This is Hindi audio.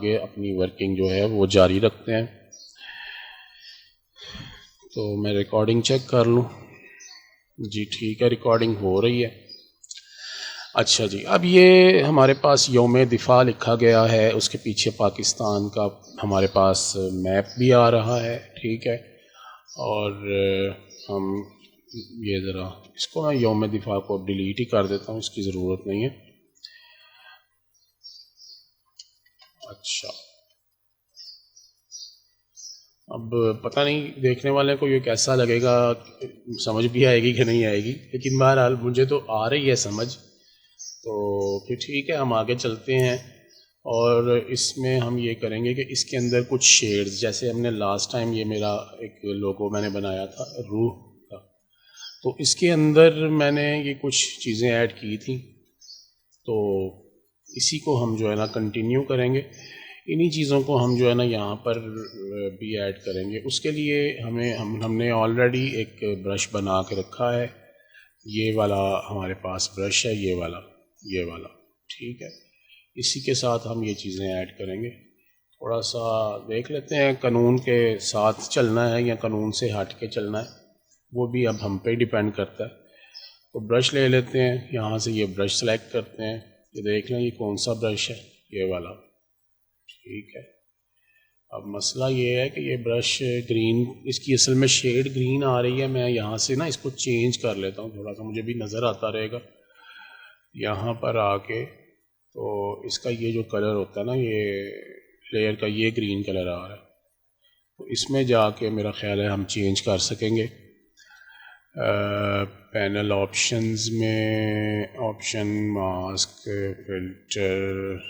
आगे अपनी वर्किंग जो है वो जारी रखते हैं। तो मैं रिकॉर्डिंग चेक कर लूँ। जी ठीक है, रिकॉर्डिंग हो रही है। अच्छा जी, अब ये हमारे पास यौम दिफा लिखा गया है, उसके पीछे पाकिस्तान का हमारे पास मैप भी आ रहा है, ठीक है। और हम ये ज़रा इसको मैं यौम दिफा को डिलीट ही कर देता हूँ, इसकी ज़रूरत नहीं है। अच्छा, अब पता नहीं देखने वाले को ये कैसा लगेगा, समझ भी आएगी कि नहीं आएगी, लेकिन बहरहाल मुझे तो आ रही है समझ। तो फिर ठीक है, हम आगे चलते हैं। और इसमें हम ये करेंगे कि इसके अंदर कुछ शेड्स, जैसे हमने लास्ट टाइम ये मेरा एक लोगो मैंने बनाया था रूह का, तो इसके अंदर मैंने ये कुछ चीज़ें ऐड की थी, तो इसी को हम जो है ना कंटिन्यू करेंगे। इन्हीं चीज़ों को हम जो है ना यहाँ पर भी ऐड करेंगे। उसके लिए हमने ऑलरेडी एक ब्रश बना के रखा है, ये वाला हमारे पास ब्रश है, ये वाला ठीक है। इसी के साथ हम ये चीज़ें ऐड करेंगे। थोड़ा सा देख लेते हैं कानून के साथ चलना है या कानून से हट के चलना है, वो भी अब हम पे डिपेंड करता है। तो ब्रश ले लेते हैं, यहाँ से ये ब्रश सेलेक्ट करते हैं। ये देख लें ये कौन सा ब्रश है, ये वाला, ठीक है। अब मसला ये है कि ये ब्रश ग्रीन, इसकी असल में शेड ग्रीन आ रही है। मैं यहाँ से ना इसको चेंज कर लेता हूँ, थोड़ा सा मुझे भी नज़र आता रहेगा। यहाँ पर आके तो इसका ये जो कलर होता है ना, ये लेयर का ये ग्रीन कलर आ रहा है, तो इसमें जाके मेरा ख्याल है हम चेंज कर सकेंगे। पैनल ऑप्शंस में ऑप्शन मास्क फिल्टर